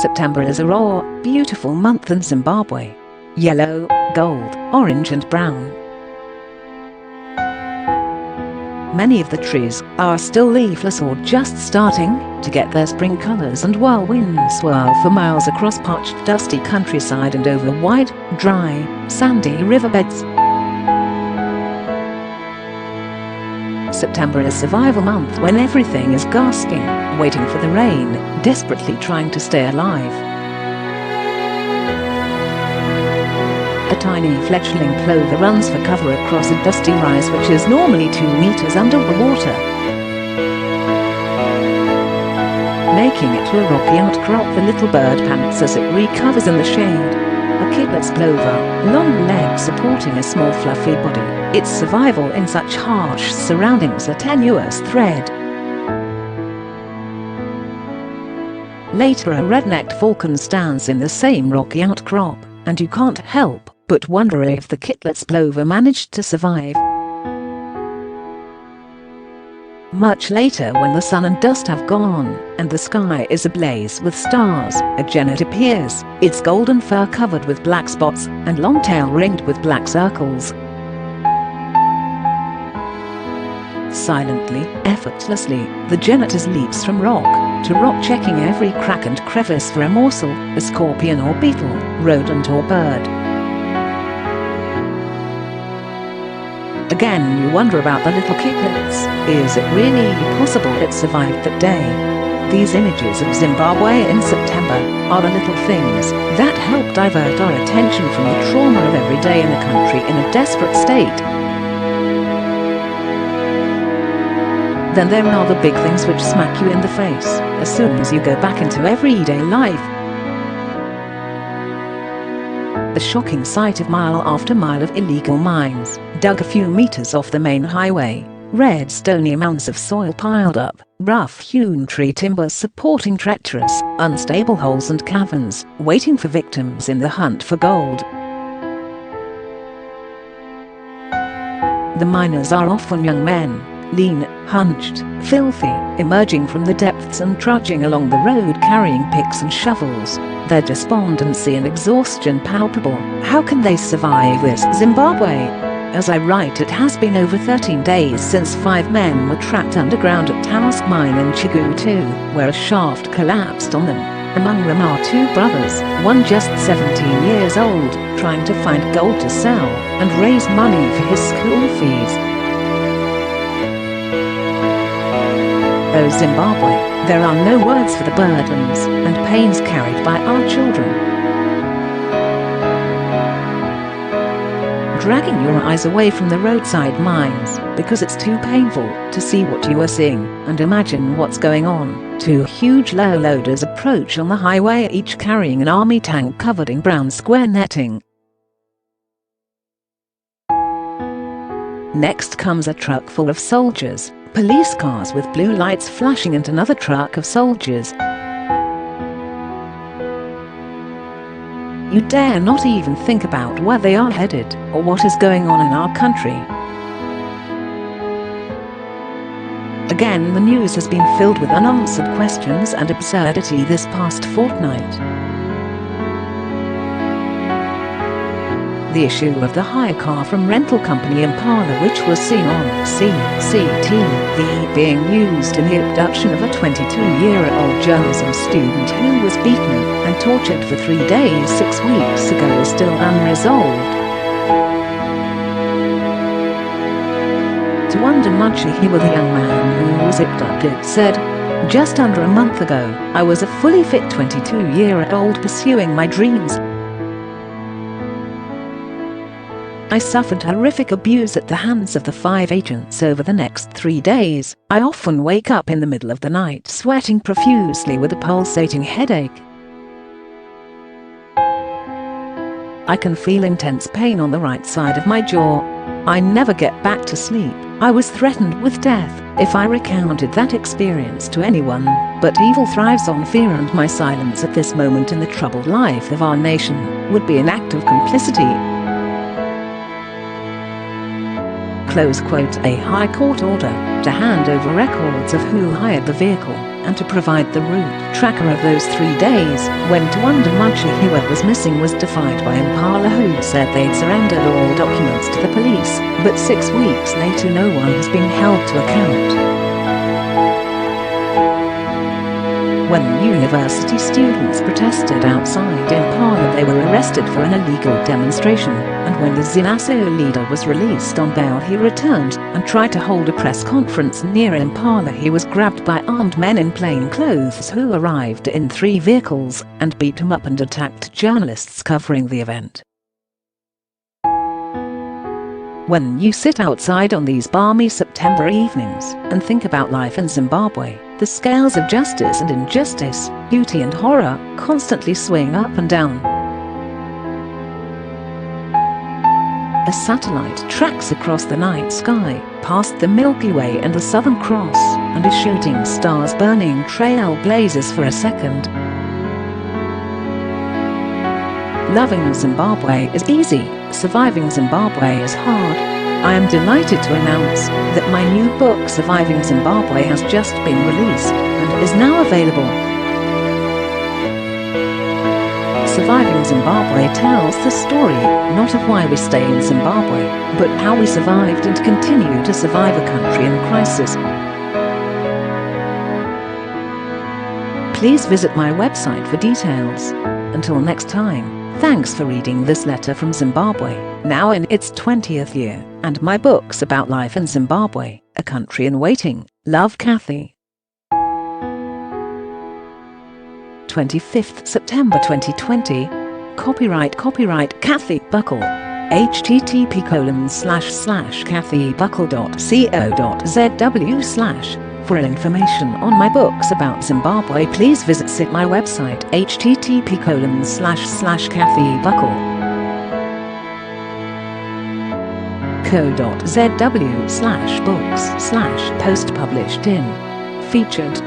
September is a raw, beautiful month in Zimbabwe. Yellow, gold, orange and brown. Many of the trees are still leafless or just starting to get their spring colors, and whirlwinds swirl for miles across parched, dusty countryside and over wide, dry, sandy riverbeds. September is survival month when everything is gasping, waiting for the rain, desperately trying to stay alive. A tiny fledgling plover runs for cover across a dusty rise which is normally 2 meters under the water, making it to a rocky outcrop. The little bird pants as it recovers in the shade. A Kittlitz plover, long legs supporting a small fluffy body, its survival in such harsh surroundings a tenuous thread. Later a rednecked falcon stands in the same rocky outcrop, and you can't help but wonder if the Kittlitz plover managed to survive. Much later, when the sun and dust have gone, and the sky is ablaze with stars, a genet appears, its golden fur covered with black spots, and long tail ringed with black circles. Silently, effortlessly, the genet leaps from rock to rock, checking every crack and crevice for a morsel, a scorpion or beetle, rodent or bird. Again you wonder about the little Kittlitz. Is it really possible it survived that day? These images of Zimbabwe in September are the little things that help divert our attention from the trauma of every day in a country in a desperate state. Then there are the big things which smack you in the face as soon as you go back into everyday life. The shocking sight of mile after mile of illegal mines, dug a few meters off the main highway, red stony mounds of soil piled up, rough hewn tree timbers supporting treacherous, unstable holes and caverns, waiting for victims in the hunt for gold. The miners are often young men, lean, hunched, filthy, emerging from the depths and trudging along the road carrying picks and shovels, their despondency and exhaustion palpable. How can they survive this Zimbabwe? As I write, it has been over 13 days since 5 men were trapped underground at Task Mine in Chegutu, where a shaft collapsed on them. Among them are 2 brothers, one just 17 years old, trying to find gold to sell and raise money for his school fees. Oh Zimbabwe, there are no words for the burdens and pains carried by our children. Dragging your eyes away from the roadside mines because it's too painful to see what you are seeing and imagine what's going on. 2 huge low loaders approach on the highway, each carrying an army tank covered in brown square netting. Next comes a truck full of soldiers, police cars with blue lights flashing, and another truck of soldiers. You dare not even think about where they are headed or what is going on in our country. Again, the news has been filled with unanswered questions and absurdity this past fortnight. The issue of the hire car from rental company Impala, which was seen on CCTV being used in the abduction of a 22-year-old journalism student who was beaten and tortured for 3 days 6 weeks ago, is still unresolved. To wonder much he was the young man who was abducted said, "Just under a month ago, I was a fully fit 22-year-old pursuing my dreams. I suffered horrific abuse at the hands of the 5 agents over the next 3 days. I often wake up in the middle of the night sweating profusely with a pulsating headache. I can feel intense pain on the right side of my jaw. I never get back to sleep. I was threatened with death if I recounted that experience to anyone, but evil thrives on fear, and my silence at this moment in the troubled life of our nation would be an act of complicity." Close quote. A High Court order to hand over records of who hired the vehicle and to provide the route tracker of those 3 days, went to wonder much whoever was missing was defied by Impala, who said they'd surrendered all documents to the police, but 6 weeks later no one has been held to account. When university students protested outside Impala, they were arrested for an illegal demonstration, and when the ZINASO leader was released on bail, he returned and tried to hold a press conference near Impala. He was grabbed by armed men in plain clothes who arrived in 3 vehicles and beat him up and attacked journalists covering the event. When you sit outside on these balmy September evenings and think about life in Zimbabwe, the scales of justice and injustice, beauty and horror, constantly swing up and down. A satellite tracks across the night sky, past the Milky Way and the Southern Cross, and a shooting star's burning trail blazes for a second. Loving Zimbabwe is easy, surviving Zimbabwe is hard. I am delighted to announce that my new book Surviving Zimbabwe has just been released and is now available. Surviving Zimbabwe tells the story not of why we stay in Zimbabwe, but how we survived and continue to survive a country in crisis. Please visit my website for details. Until next time. Thanks for reading this letter from Zimbabwe, now in its 20th year, and my books about life in Zimbabwe, a country in waiting. Love, Kathy. 25th September 2020. Copyright Kathy Buckle. http://kathybuckle.co.zw/ For information on my books about Zimbabwe, please visit my website http://kathybuckle.co.zw/books/post published in featured.